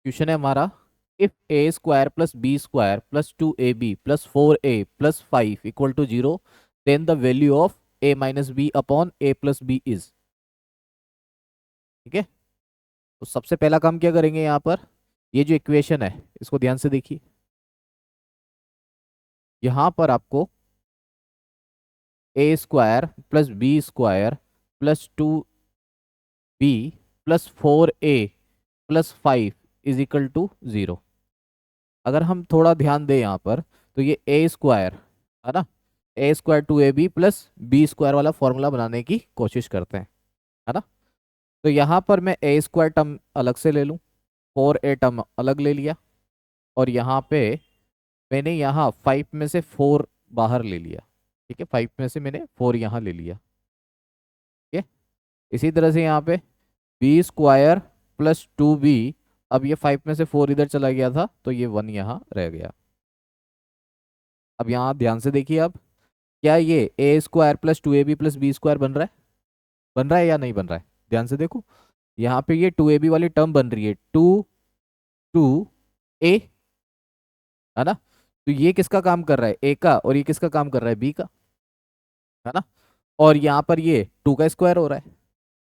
Question है हमारा, if a square plus b square plus 2ab plus 4a plus 5 equal to 0, then the value of a minus b upon a plus b is. ठीक है, तो सबसे पहला काम क्या करेंगे यहाँ पर, ये जो इक्वेशन है इसको ध्यान से देखिए। यहाँ पर आपको a square plus b square plus 2b plus 4a plus 5 is equal to 0। अगर हम थोड़ा ध्यान दें यहाँ पर, तो ये ए स्क्वायर है ना, a square 2ab plus b square वाला फॉर्मूला बनाने की कोशिश करते हैं, है ना। तो यहाँ पर मैं ए स्क्वायर टर्म अलग से ले लूँ, 4a टर्म अलग ले लिया, और यहाँ पे मैंने यहाँ 5 में से 4 बाहर ले लिया। ठीक है, 5 में से मैंने 4 यहाँ ले लिया। ठीक है, इसी तरह से यहाँ पे बी स्क्वायर प्लस 2b, अब ये 5 में से 4 इधर चला गया था तो ये 1 यहाँ रह गया। अब यहाँ ध्यान से देखिए, अब क्या ये a square plus 2ab plus b square बन रहा है, बन रहा है या नहीं बन रहा है? ध्यान से देखो, यहाँ पे ये 2ab वाली टर्म बन रही है, 2 है ना। तो ये किसका काम कर रहा है, ए का, और ये किसका काम कर रहा है, बी का, है ना। और यहाँ पर ये 2 का स्क्वायर हो रहा है,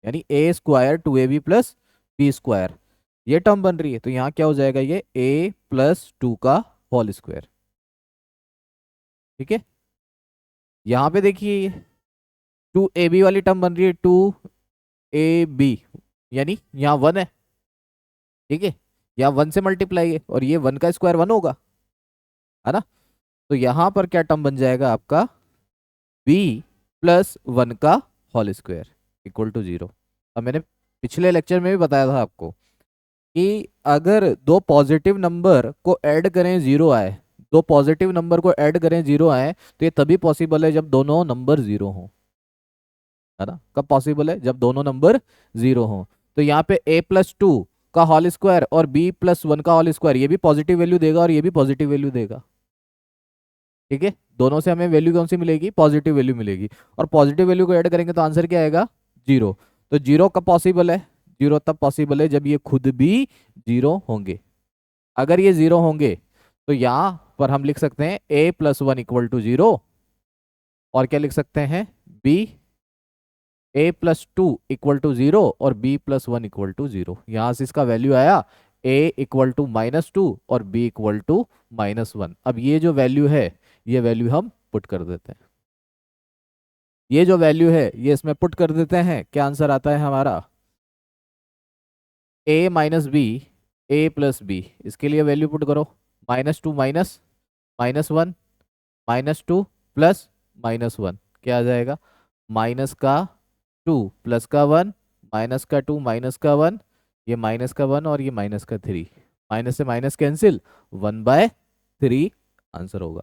यानी a square 2ab plus b square, ये टर्म बन रही है। तो यहाँ क्या हो जाएगा, ये a प्लस 2 का होल स्क्वायर। ठीक है, यहाँ पे देखिए ये 2ab वाली टर्म बन रही है, 2ab, यानी यहाँ 1 है। ठीक है, यहाँ 1 से मल्टीप्लाई है, और ये 1 का स्क्वायर 1 होगा, है ना। तो यहाँ पर क्या टर्म बन जाएगा आपका, b प्लस 1 का होल स्क्वायर इक्वल टू 0। अब मैंने पिछले लेक्चर में भी बताया था आपको कि अगर दो पॉजिटिव नंबर को ऐड करें 0 आए, दो पॉजिटिव नंबर को ऐड करें 0 आए, तो ये तभी पॉसिबल है जब दोनों नंबर 0 हों, है ना। कब पॉसिबल है, जब दोनों नंबर 0 हों। तो यहाँ पे a प्लस 2 का होल स्क्वायर और b प्लस 1 का होल स्क्वायर, ये भी पॉजिटिव वैल्यू देगा और ये भी पॉजिटिव वैल्यू देगा। ठीक है, दोनों से हमें वैल्यू कौन सी मिलेगी, पॉजिटिव वैल्यू मिलेगी, और पॉजिटिव वैल्यू को ऐड करेंगे तो आंसर क्या आएगा, 0। तो 0 कब पॉसिबल है, 0 तब पॉसिबल है जब ये खुद भी 0 होंगे। अगर ये 0 होंगे तो यहाँ पर हम लिख सकते हैं a प्लस 1 इक्वल टू 0, और क्या लिख सकते हैं, b a plus 2 equal to 0 और b प्लस 1 इक्वल टू 0। यहाँ से इसका वैल्यू आया a इक्वल टू -2 और b इक्वल टू -1। अब ये जो वैल्यू है, ये वैल्यू हम पुट कर देते हैं, ये जो वैल्यू है ये इसमें पुट कर देते हैं। क्या आंसर आता है हमारा, a minus b, a plus b, इसके लिए वैल्यू पुट करो, -2 माइनस -1 -2 प्लस -1, क्या आ जाएगा, माइनस का 2 प्लस का 1 माइनस का 2 माइनस का 1, ये माइनस का 1 और ये माइनस का 3, माइनस से माइनस कैंसिल, 1/3 आंसर होगा।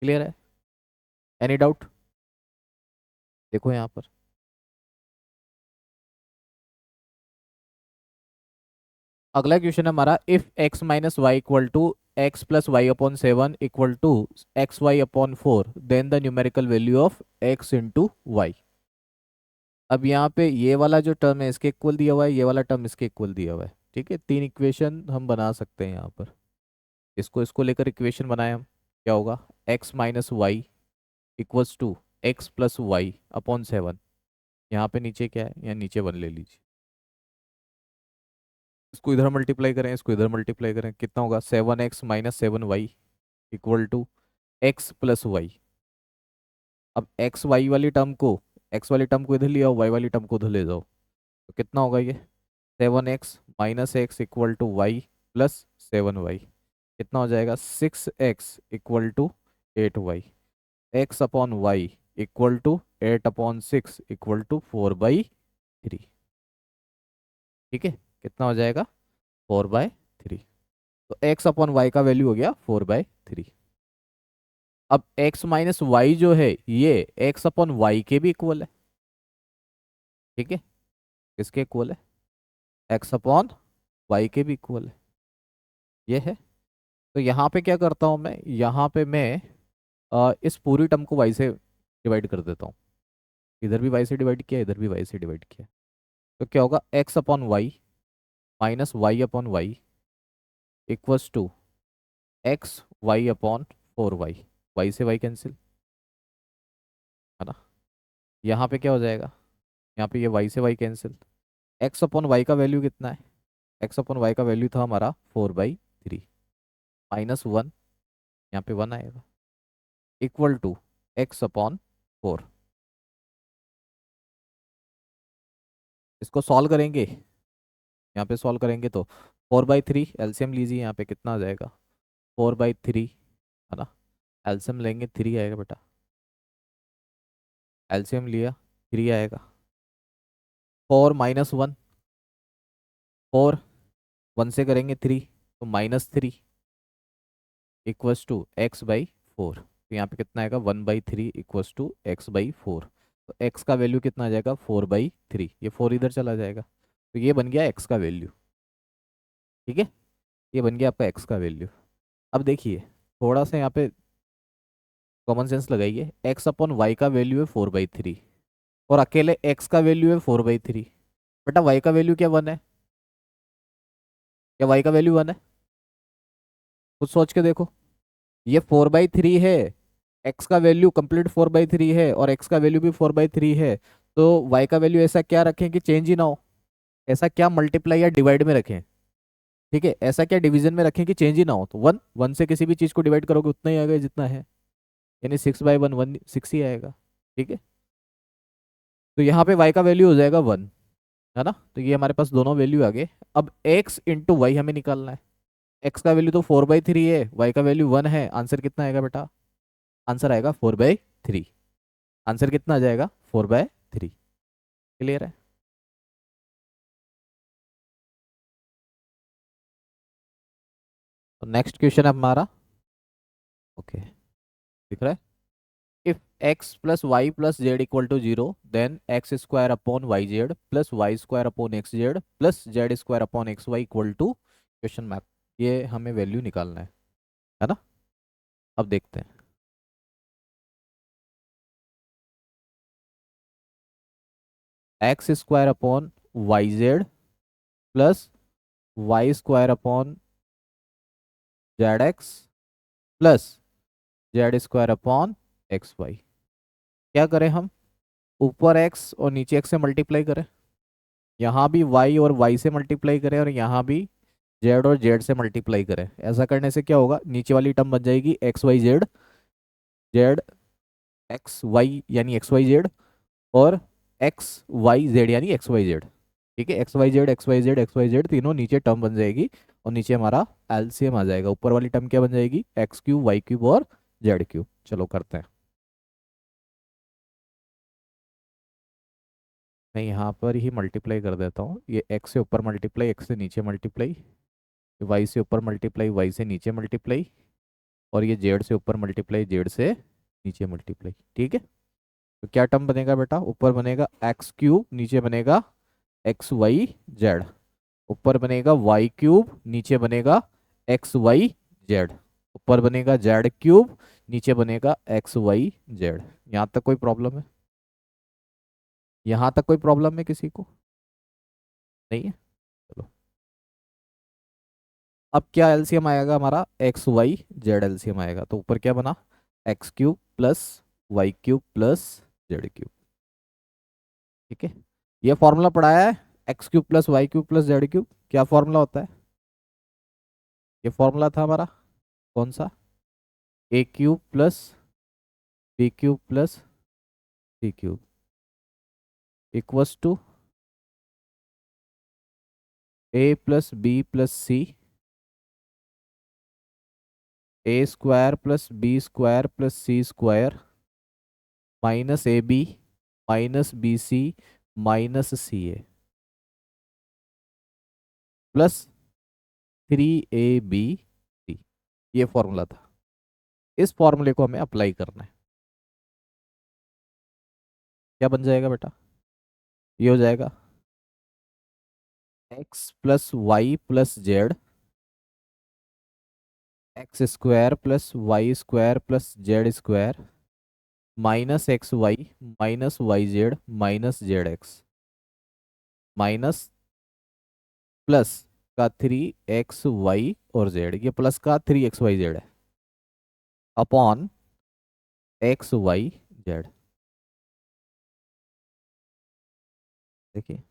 क्लियर है, एनी डाउट? देखो यहाँ पर अगला क्वेश्चन है हमारा, if x minus y equal to x plus y upon 7 equal to x y upon 4, then the numerical value of x into y. अब यहाँ पे ये वाला जो टर्म है इसके इक्वल दिया हुआ है, ये वाला टर्म इसके इक्वल दिया हुआ है। ठीक है, तीन इक्वेशन हम बना सकते हैं यहाँ पर, इसको लेकर इक्वेशन बनाए हम, क्या होगा, x minus y equals to x plus y upon 7। यहाँ पे नीचे क्या है, यहाँ नीचे 1 ले लीजिए, इसको इधर मल्टीप्लाई करें, इसको इधर मल्टीप्लाई करें, कितना होगा, 7x minus 7y equal to x plus y. अब एक्स वाली टर्म को इधर ले आओ, वाई वाली टर्म को उधर ले जाओ, तो कितना होगा ये, 7x minus x equal to y plus 7y, कितना हो जाएगा, 6x equal to 8y, x upon y equal to 8/6 equal to 4/3। ठीक है, कितना हो जाएगा, 4/3। तो x अपॉन वाई का वैल्यू हो गया 4/3। अब x माइनस वाई जो है ये x अपॉन वाई के भी इक्वल है। ठीक है, किसके इक्वल है, x अपॉन वाई के भी इक्वल है, ये है। तो यहाँ पे क्या करता हूँ मैं, यहाँ पे मैं इस पूरी टर्म को y से डिवाइड कर देता हूँ, इधर भी y से डिवाइड किया, इधर भी y से डिवाइड किया, तो क्या होगा, x upon y minus y upon y equals to x y upon 4y। Y से वाई कैंसिल, है ना। यहाँ पे क्या हो जाएगा, यहाँ पे ये वाई से y cancel. X upon y का वैल्यू कितना है, एक्स अपॉन वाई का वैल्यू था हमारा 4/3 माइनस 1, यहाँ पे 1 आएगा, इक्वल टू एक्स अपॉन 4। इसको सॉल्व करेंगे, यहाँ पे सॉल्व करेंगे तो 4/3 एलसीएम लीजिए, यहाँ पे कितना आ जाएगा 4/3, है ना। एलसीएम लेंगे 3 आएगा बेटा, एलसीएम लिया 3 आएगा। 4 माइनस 1, 4 1 से करेंगे 3 तो -3 इक्वल्स टू x/4। तो यहाँ पे कितना आएगा 1/3 इक्वल्स टू x/4। तो x का वैल्यू कितना आ जाएगा 4/3, ये 4 इधर चला जाएगा, तो ये बन गया x का वैल्यू। ठीक है, ये बन गया आपका x का वैल्यू। अब देखिए थोड़ा सा यहाँ पे कॉमन सेंस लगाइए, x अपॉन वाई का वैल्यू है 4/3 और अकेले x का वैल्यू है 4/3। बेटा y का वैल्यू क्या 1 है, क्या y का वैल्यू 1 है, कुछ सोच के देखो। ये 4/3 है, x का वैल्यू कंप्लीट 4/3 है और x का वैल्यू भी 4/3 है, तो y का वैल्यू ऐसा क्या रखें कि चेंज ही ना हो, ऐसा क्या मल्टीप्लाई या डिवाइड में रखें। ठीक है, ऐसा क्या डिवीजन में रखें कि चेंज ही ना हो, तो 1 1 से किसी भी चीज को डिवाइड करोगे उतना ही आएगा जितना है, यानी 6/1 1 6 ही आएगा। ठीक है, तो यहाँ पे y का वैल्यू हो जाएगा 1, है ना। तो ये हमारे पास दोनों वैल्यू आ गए। अब x इंटू वाई हमें निकालना है। x का वैल्यू तो 4/3 है, y का वैल्यू 1 है, आंसर कितना आएगा बेटा, आंसर आएगा 4/3। आंसर कितना आ जाएगा 4/3। क्लियर है। तो नेक्स्ट क्वेश्चन है हमारा, ओके, दिख रहा है। If x plus y plus z equal to 0 then x square upon y z plus y square upon x z plus z square upon x y equal to question mark. ये हमें value निकालना है ना। अब देखते हैं, x square upon y z plus y square upon z x plus z square upon x y. क्या करें हम, ऊपर x और नीचे x से मल्टीप्लाई करें, यहाँ भी y और y से मल्टीप्लाई करें और यहाँ भी z और z से मल्टीप्लाई करें। ऐसा करने से क्या होगा, नीचे वाली टर्म बन जाएगी x y z, z x y यानी एक्स वाई जेड, और एक्स वाई जेड यानी एक्स वाई जेड। ठीक है, x y z x y z x y z तीनों नीचे टर्म बन जाएगी और नीचे हमारा एलसीएम आ जाएगा। ऊपर वाली टर्म क्या बन जाएगी, एक्स क्यूब वाई क्यूब और जेड क्यूब। चलो करते हैं, मैं यहाँ पर ही मल्टीप्लाई कर देता हूँ। ये x से ऊपर मल्टीप्लाई, x से नीचे मल्टीप्लाई, y से ऊपर मल्टीप्लाई, y से नीचे मल्टीप्लाई, और ये z से ऊपर मल्टीप्लाई, z से नीचे मल्टीप्लाई। ठीक है, तो क्या टर्म बनेगा बेटा, ऊपर बनेगा एक्स क्यूब, नीचे बनेगा एक्स वाई जेड, ऊपर बनेगा वाई क्यूब, नीचे बनेगा एक्स वाई जेड, ऊपर बनेगा जेड क्यूब, नीचे बनेगा एक्स वाई जेड। यहाँ तक कोई प्रॉब्लम है, यहाँ तक कोई प्रॉब्लम है किसी को, नहीं है। चलो, अब क्या एलसीएम आएगा हमारा, एक्स वाई जेड एलसीएम आएगा, तो ऊपर क्या बना, x cube plus y cube plus z cube. ठीक है, ये फॉर्मूला पढ़ाया है, x cube plus y cube plus z cube, क्या फॉर्मूला होता है, ये फॉर्मूला था हमारा कौन सा, a cube plus b cube plus c cube equals to a plus b plus c, a square plus b square plus c square minus a b minus b c minus c a plus 3ab। ये formula था, इस फॉर्मूले को हमें apply करना है। क्या बन जाएगा बेटा, ये हो जाएगा x plus y plus z x square plus y square plus z square minus x y minus y z minus z x minus plus का 3xy और z, ये प्लस का 3xyz है अपॉन xyz। देखिए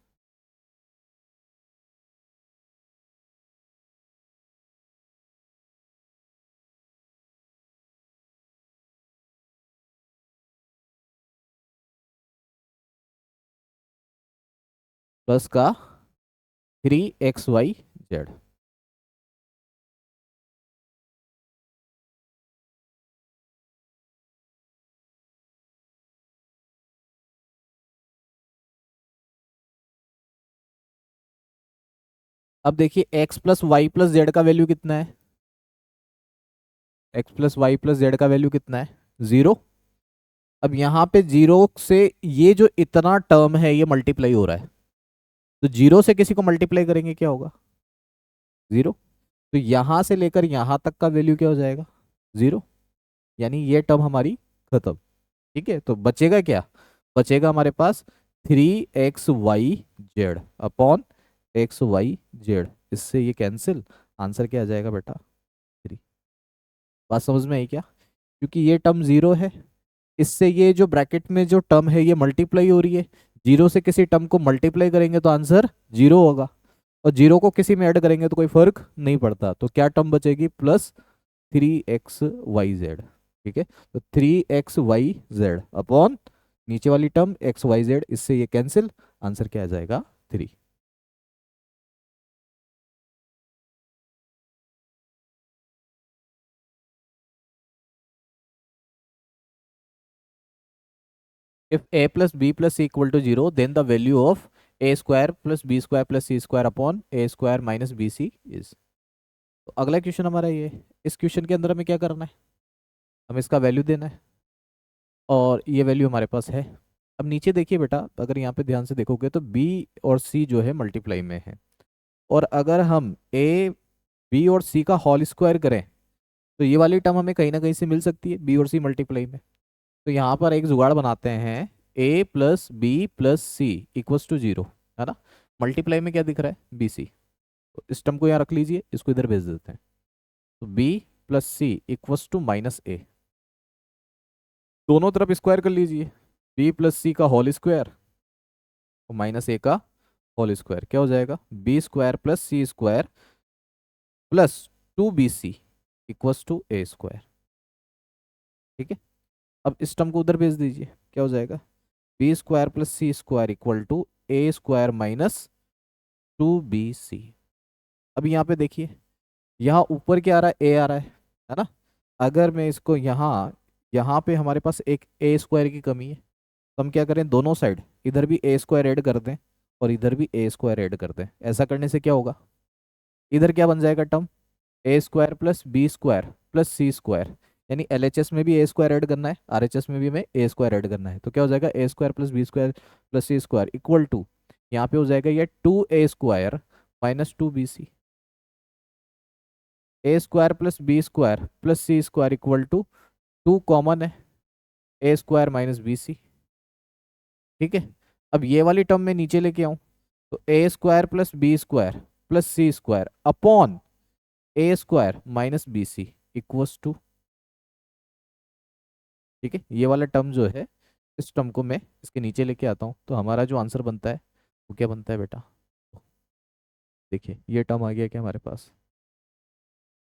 प्लस का 3xyz। अब देखिए x plus y plus z का वैल्यू कितना है, x plus y plus z का वैल्यू कितना है, 0। अब यहाँ पे जीरो से ये जो इतना टर्म है ये मल्टीप्लाई हो रहा है, तो जीरो से किसी को मल्टीप्लाई करेंगे क्या होगा, 0। तो यहाँ से लेकर यहाँ तक का वैल्यू क्या हो जाएगा, 0। यानी ये टर्म हमारी खत्म। ठीक है, तो बचेगा क्या, बचेगा हमारे पास 3xyz अपॉन xyz। इससे ये कैंसिल, आंसर क्या आ जाएगा बेटा, 3। बात समझ में आई क्या, क्योंकि ये टर्म 0 है, इससे ये जो ब्रैकेट में जो टर्म है ये मल्टीप्लाई हो रही है, जीरो से किसी टर्म को मल्टीप्लाई करेंगे तो आंसर 0 होगा, और जीरो को किसी में ऐड करेंगे तो कोई फर्क नहीं पड़ता। तो क्या टर्म बचेगी, प्लस 3xyz। ठीक है, तो 3xyz अपॉन नीचे वाली टर्म xyz, इससे ये कैंसिल, आंसर क्या आ जाएगा, 3। If a plus b plus c equal to 0, then the value of a square plus b square plus c square upon a square minus bc is। तो अगला question हमारा ये है। इस क्वेश्चन के अंदर हमें क्या करना है, हमें इसका वैल्यू देना है, और ये वैल्यू हमारे पास है। अब नीचे देखिए बेटा, अगर यहाँ पे ध्यान से देखोगे तो b और c जो है मल्टीप्लाई में है, और अगर हम a b और c का होल स्क्वायर करें तो ये वाली टर्म हमें कहीं ना कहीं से मिल सकती है, b और c मल्टीप्लाई में। तो यहाँ पर एक जुगाड़ बनाते हैं, a plus b plus c equals to 0, है ना। मल्टीप्लाई में क्या दिख रहा है, बी सी, तो इस टर्म को यहाँ रख लीजिए, इसको इधर भेज देते हैं। तो b plus c equals to minus a, दोनों तरफ स्क्वायर कर लीजिए, b प्लस सी का होल स्क्वायर और माइनस ए का होल स्क्वायर, क्या हो जाएगा, b square plus c square plus 2bc equals to a square. ठीक है, अब इस टर्म को उधर भेज दीजिए, क्या हो जाएगा, b square plus c square equal to a square minus 2bc। अब यहाँ पे देखिए, यहाँ ऊपर क्या आ रहा है, ए आ रहा है ना। अगर मैं इसको यहाँ, यहाँ पे हमारे पास एक ए स्क्वायर की कमी है, तो हम क्या करें, दोनों साइड इधर भी ए स्क्वायर ऐड कर दें और इधर भी ए स्क्वायर ऐड कर दें। ऐसा करने से क्या होगा, इधर क्या बन जाएगा term, a square plus b square plus c square, यानी एलएचएस में भी ए स्क्वायर ऐड करना है, आरएचएस में भी हमें ए स्क्वायर ऐड करना है। तो क्या हो जाएगा, a square plus b square plus c square equal to, यहाँ पे हो जाएगा ये 2a square minus 2bc, a square plus b square plus c square equal to 2 common है, a square minus b c. ठीक है, अब ये वाली टर्म में नीचे लेके आऊं, तो a square plus b square plus c square upon a square minus b c equals to. ठीक है, ये वाला टर्म जो है, इस टर्म को मैं इसके नीचे लेके आता हूँ, तो हमारा जो आंसर बनता है वो क्या बनता है बेटा, देखिए ये टर्म आ गया क्या हमारे पास,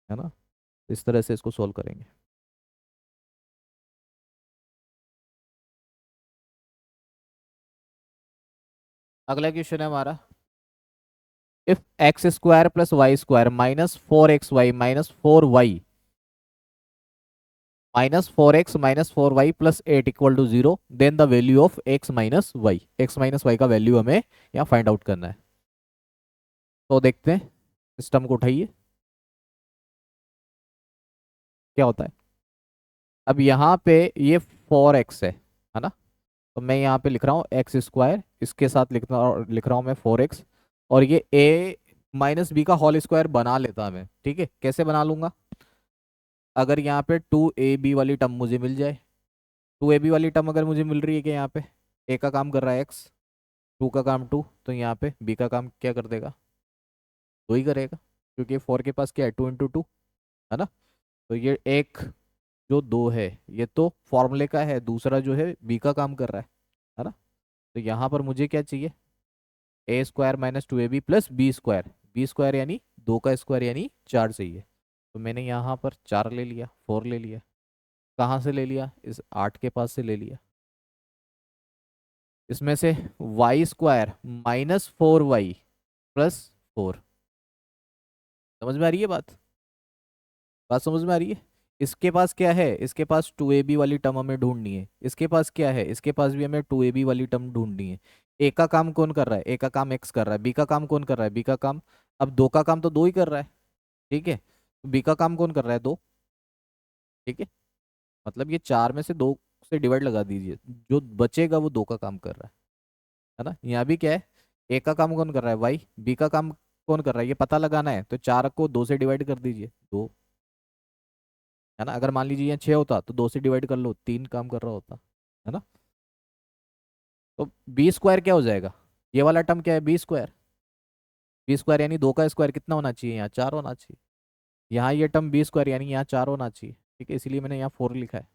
है ना। तो इस तरह से इसको सॉल्व करेंगे। अगला क्वेश्चन है हमारा, if x square plus y square minus 4xy minus four x minus 4y plus 8 equal to 0, then the value of x minus y, x minus y का वैल्यू हमें यहाँ फाइंड आउट करना है। तो देखते हैं, इस टर्म को उठाइए, क्या होता है। अब यहाँ पे ये 4x है ना, तो मैं यहाँ पे लिख रहा हूँ एक्स स्क्वायर, इसके साथ लिख रहा हूँ मैं 4x, और ये a माइनस बी का होल स्क्वायर बना लेता मैं। ठीक है, कैसे बना लूंगा, अगर यहाँ पे 2ab वाली टर्म मुझे मिल जाए, 2ab वाली टर्म अगर मुझे मिल रही है कि यहाँ पे a का काम कर रहा है x, 2 का काम 2, तो यहाँ पे b का काम क्या कर देगा, दो ही करेगा, क्योंकि 4 के पास क्या है, 2 × 2, है ना। तो ये एक जो दो है ये तो फॉर्मूले का है, दूसरा जो है बी का काम कर रहा है ना। तो यहाँ पर मुझे क्या चाहिए, A² - 2AB + B²। B² यानी 2 का स्क्वायर यानी 4 चाहिए। तो मैंने यहाँ पर 4 ले लिया, 4 ले लिया। कहाँ से ले लिया, इस 8 के पास से ले लिया। इसमें से y² - 4y + 4। समझ में आ रही है बात, बात समझ में आ रही है। इसके पास क्या है, इसके पास 2ab वाली टर्म हमें ढूंढनी है। इसके पास क्या है, इसके पास भी हमें 2ab वाली टर्म ढूंढनी है। ए का काम कौन कर रहा है, ए का काम x कर रहा है। बी का काम कौन कर रहा है, बी का काम, अब दो का काम तो दो ही कर रहा है, ठीक है। बी का काम कौन कर रहा है, दो, ठीक है। मतलब ये 4 में से 2 से डिवाइड लगा दीजिए, जो बचेगा वो 2 का काम कर रहा है ना। यहाँ भी क्या है, ए का काम कौन कर रहा है, वाई। बी का काम कौन कर रहा है, ये पता लगाना है। तो 4 को 2 से डिवाइड कर दीजिए, 2, है ना। अगर मान लीजिए यहाँ 6 होता तो 2 से डिवाइड कर लो, 3 काम कर रहा होता, है ना। तो B² क्या हो जाएगा, ये वाला टर्म क्या है, B²। B² यानी 2 का स्क्वायर कितना होना चाहिए, यहाँ 4 होना चाहिए। यहाँ ये टर्म B² यानी यहाँ 4 होना चाहिए, ठीक है। इसीलिए मैंने यहाँ 4 लिखा है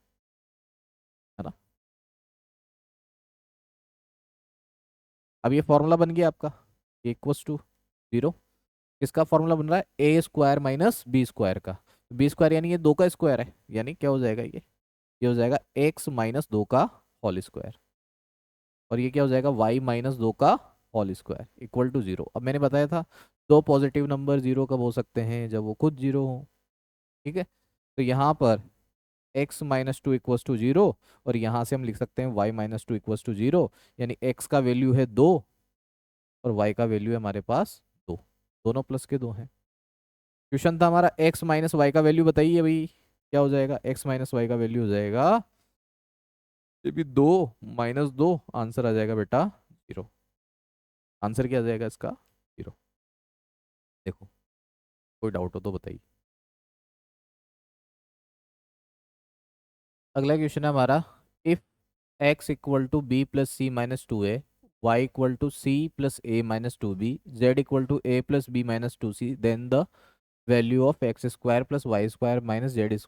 ना। अब ये फॉर्मूला बन गया आपका, इक्वल्स टू 0। किसका फॉर्मूला बन रहा है, A² - B² का। B² यानी ये 2 का स्क्वायर है, यानी क्या हो जाएगा, ये हो जाएगा x - 2 का होल स्क्वायर। और ये क्या हो जाएगा, y - 2 का होल स्क्वायर इक्वल टू 0। अब मैंने बताया था दो पॉजिटिव नंबर जीरो कब हो सकते हैं, जब वो खुद जीरो हो, ठीक है। तो यहाँ पर x - 2 इक्वल्स टू 0, और यहाँ से हम लिख सकते हैं y - 2 इक्वल्स टू 0। यानी x का वैल्यू है 2 और y का वैल्यू है हमारे पास 2, दोनों प्लस के 2 हैं। क्वेश्चन था हमारा x - y का वैल्यू बताइए भाई, क्या हो जाएगा, x - y का वैल्यू हो जाएगा, ये भी 2 - 2, आंसर आ जाएगा बेटा 0। आंसर क्या आ जाएगा इसका, 0। देखो, कोई डाउट हो तो बताइए। अगला क्वेश्चन है हमारा, if x equal to b plus c minus two a, y equal to c plus a minus two b, z equal to a plus b minus two c, then the value of x² + y² - z²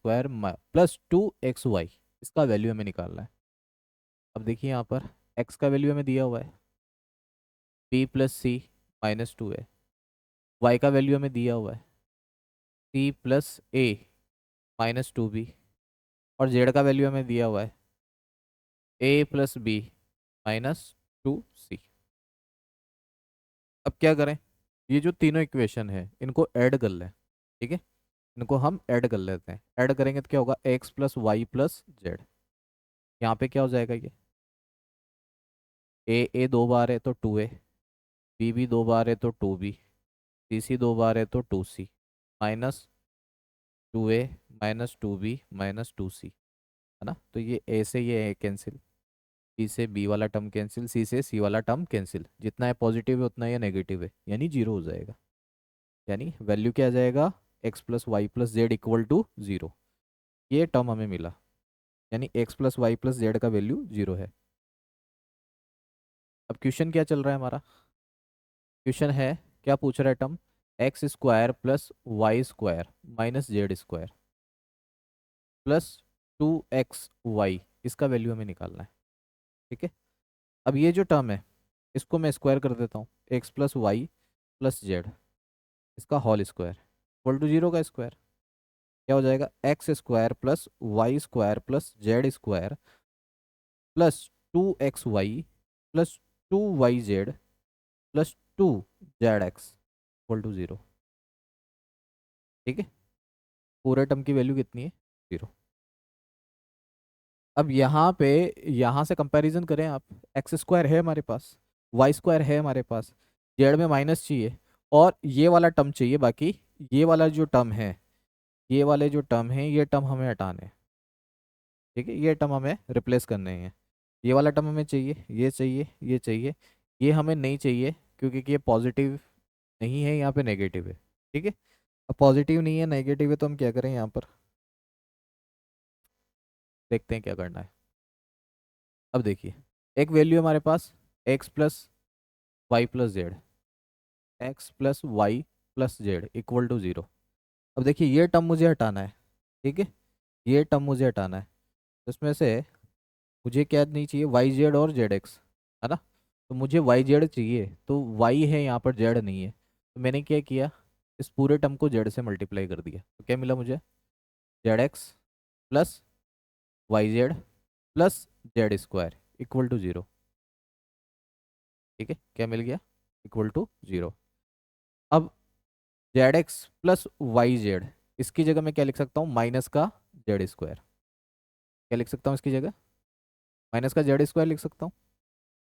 +2xy। इसका value हमें निकालना है। अब देखिए यहाँ पर x का value हमें दिया हुआ है b plus c minus two है, y का वैल्यू हमें दिया हुआ है c plus a minus two b, और z का वैल्यू हमें दिया हुआ है a plus b minus two c. अब क्या करें, ये जो तीनों इक्वेशन है इनको ऐड कर लें, ठीक है। इनको हम ऐड कर लेते हैं, ऐड करेंगे तो क्या होगा, x plus y plus z. यहाँ पे क्या हो जाएगा, ये ए दो बार है तो 2a, बी दो बार है तो 2b, सी दो बार है तो 2c, minus 2a minus 2b minus 2c, है ना। तो ये ए से ये ए कैंसिल, सी से बी वाला टर्म कैंसिल, सी से सी वाला टर्म कैंसिल, जितना है पॉजिटिव है उतना ये नेगेटिव है, यानी जीरो हो जाएगा। यानी वैल्यू क्या आ जाएगा, x plus y plus z equal to 0। ये टर्म हमें मिला, यानी x plus y plus z का वैल्यू 0 है। अब क्वेश्चन क्या चल रहा है हमारा, क्वेश्चन है, क्या पूछ रहा है term, x² + y² - z² +2xy, इसका वैल्यू हमें निकालना है, ठीक है। अब ये जो टर्म है इसको मैं स्क्वायर कर देता हूँ, x plus y plus z, इसका होल स्क्वायर इक्वल टू 0 का स्क्वायर। क्या हो जाएगा, x² + y² + z² +2xy +2yz +2zx equal to 0, ठीक है। पूरे टर्म की वैल्यू कितनी है, 0। अब यहाँ पे, यहाँ से कंपैरिजन करें आप, x² है हमारे पास, y² है हमारे पास, जेड में माइनस चाहिए और ये वाला टर्म चाहिए। बाकी ये वाला जो टर्म है, ये वाले जो टर्म है, ये टर्म हमें हटाने हैं, ठीक है। ये टर्म हमें रिप्लेस करने हैं। ये वाला टर्म हमें चाहिए, ये चाहिए, ये चाहिए, ये हमें नहीं चाहिए क्योंकि ये पॉजिटिव नहीं है, यहाँ पे नेगेटिव है, ठीक है। अब पॉजिटिव नहीं है, नेगेटिव है, तो हम क्या करें, यहाँ पर देखते हैं क्या करना है। अब देखिए, एक वैल्यू हमारे पास x plus y plus z, x plus y plus z equal to 0। अब देखिए ये टर्म मुझे हटाना है, ठीक है, ये टर्म मुझे हटाना है। तो इसमें से मुझे क्या नहीं चाहिए, वाई जेड और जेड एक्स, है ना। तो मुझे वाई जेड चाहिए, तो वाई है यहाँ पर, जेड नहीं है। तो मैंने क्या किया, इस पूरे टर्म को जेड से मल्टीप्लाई कर दिया। तो क्या मिला मुझे, z x plus y z plus z square equal to 0। ठीक है, क्या मिल गया, इक्वल टू 0। अब z x plus y z, इसकी जगह मैं क्या लिख सकता हूँ, माइनस का जेड स्क्वायर। क्या लिख सकता हूँ इसकी जगह, माइनस का जेड स्क्वायर लिख सकता हूँ।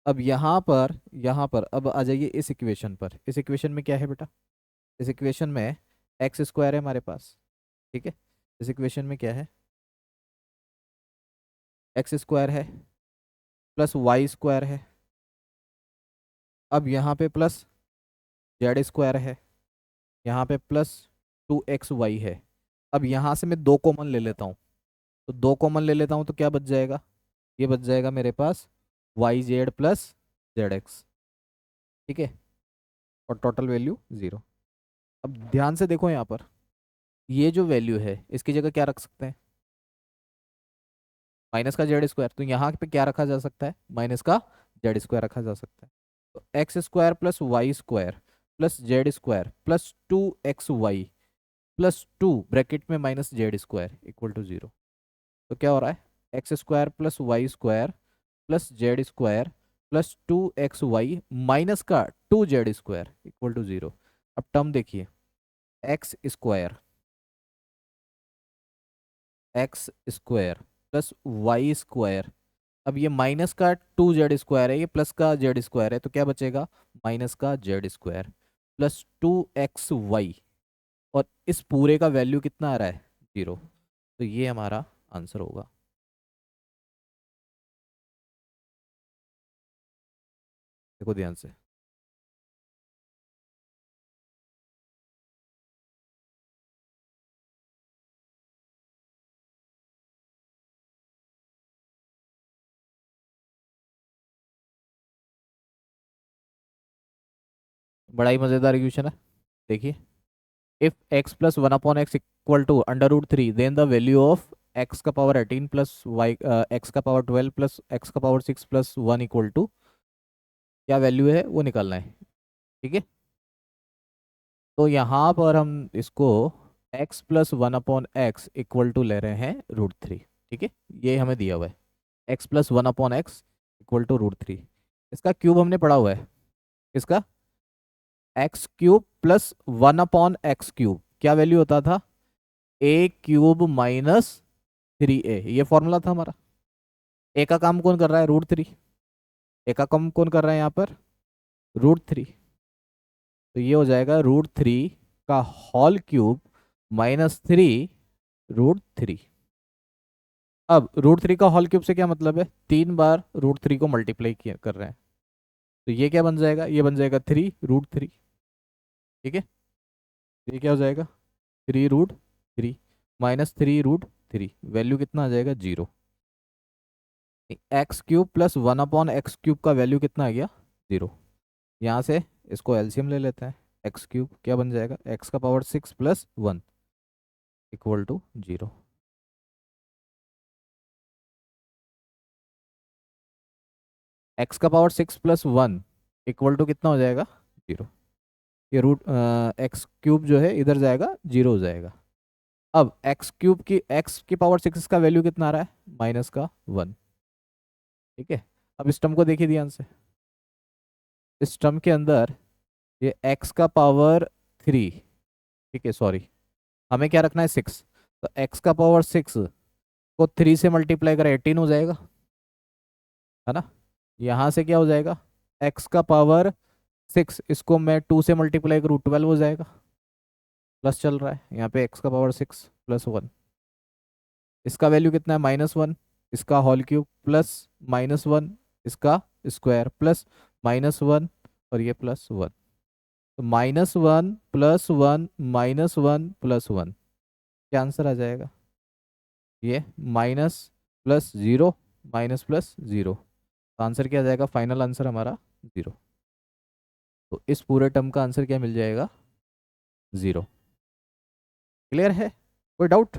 अब यहाँ पर अब आ जाइए इस इक्वेशन पर। इस इक्वेशन में क्या है बेटा, इस इक्वेशन में एक्स स्क्वायर है हमारे पास, ठीक है। इस इक्वेशन में क्या है, एक्स स्क्वायर है प्लस वाई स्क्वायर है। अब यहाँ पे प्लस जेड स्क्वायर है, यहाँ पे प्लस 2xy है। अब यहाँ से मैं दो कॉमन ले लेता हूँ, तो दो कॉमन ले लेता हूँ तो क्या बच जाएगा, ये बच जाएगा मेरे पास y z plus z x, ठीक है, और टोटल वैल्यू 0। अब ध्यान से देखो यहाँ पर, ये जो वैल्यू है इसकी जगह क्या रख सकते हैं, माइनस का जेड स्क्वायर। तो यहाँ पे क्या रखा जा सकता है, माइनस का जेड स्क्वायर रखा जा सकता है। तो x square plus y square plus z square plus 2xy plus 2 bracket में minus z square equal to 0। तो क्या हो रहा है, x square plus y square plus z square plus 2xy minus का 2z स्क्वायर इक्वल टू 0। अब term देखिए, x square, x square plus y square. अब ये माइनस का 2z स्क्वायर है, ये प्लस का जेड स्क्वायर है, तो क्या बचेगा, माइनस का जेड स्क्वायर प्लस 2xy। और इस पूरे का वैल्यू कितना आ रहा है, 0। तो ये हमारा आंसर होगा। देखो ध्यान से, बड़ा ही मज़ेदार इक्वेशन है। देखिए, if x plus 1/x equal to √3, then the value of x का पावर 18 प्लस वाई एक्स का पावर 12 प्लस एक्स का पावर 6 प्लस 1 इक्वल टू, क्या वैल्यू है वो निकालना है, ठीक है। तो यहाँ पर हम इसको x plus 1/x equal to ले रहे हैं √3, ठीक है, ये हमें दिया हुआ है, x plus 1/x equal to √3। इसका क्यूब हमने पढ़ा हुआ है, इसका x cube plus 1/x cube क्या वैल्यू होता था, a क्यूब माइनस 3a, ये फॉर्मूला था हमारा। ए का काम कौन कर रहा है, √3, ए का काम कौन कर रहा है यहाँ पर, √3। तो ये हो जाएगा √3 का होल क्यूब माइनस 3 √3। अब √3 का होल क्यूब से क्या मतलब है, 3 बार √3 को मल्टीप्लाई किया कर रहे हैं। तो ये क्या बन जाएगा, ये बन जाएगा 3 √3, ठीक है। तो ये क्या हो जाएगा, 3 √3 माइनस 3 √3, वैल्यू कितना आ जाएगा, 0। X cube plus 1/x cube का वैल्यू कितना आ गया, 0। यहाँ से इसको एलसीएम ले लेते हैं, एक्स क्यूब क्या बन जाएगा, एक्स का power 6 plus 1 equal to 0। X का पावर 6 प्लस 1 इक्वल टू कितना हो जाएगा, 0। ये रूट एक्स क्यूब जो है इधर जाएगा, 0 हो जाएगा। अब एक्स क्यूब की एक्स की पावर 6 का वैल्यू कितना आ रहा है, माइनस का 1, ठीक है। अब इस टर्म को देखिए ध्यान से, इस टर्म के अंदर ये एक्स का पावर 3, ठीक है, सॉरी, हमें क्या रखना है, 6। तो एक्स का पावर 6 को 3 से मल्टीप्लाई करें 18 हो जाएगा, है ना। यहाँ से क्या हो जाएगा, एक्स का पावर 6 इसको मैं 2 से मल्टीप्लाई करूँ 12 हो जाएगा, प्लस चल रहा है यहाँ पे, एक्स का पावर 6 प्लस 1, इसका वैल्यू कितना है, -1, इसका होल क्यूब प्लस -1 इसका स्क्वायर प्लस -1 और ये +1। तो -1 +1 -1 +1, क्या आंसर आ जाएगा, ये माइनस प्लस 0 माइनस प्लस 0। तो आंसर क्या आ जाएगा, फाइनल आंसर हमारा 0। तो इस पूरे टर्म का आंसर क्या मिल जाएगा, 0। क्लियर है? कोई डाउट?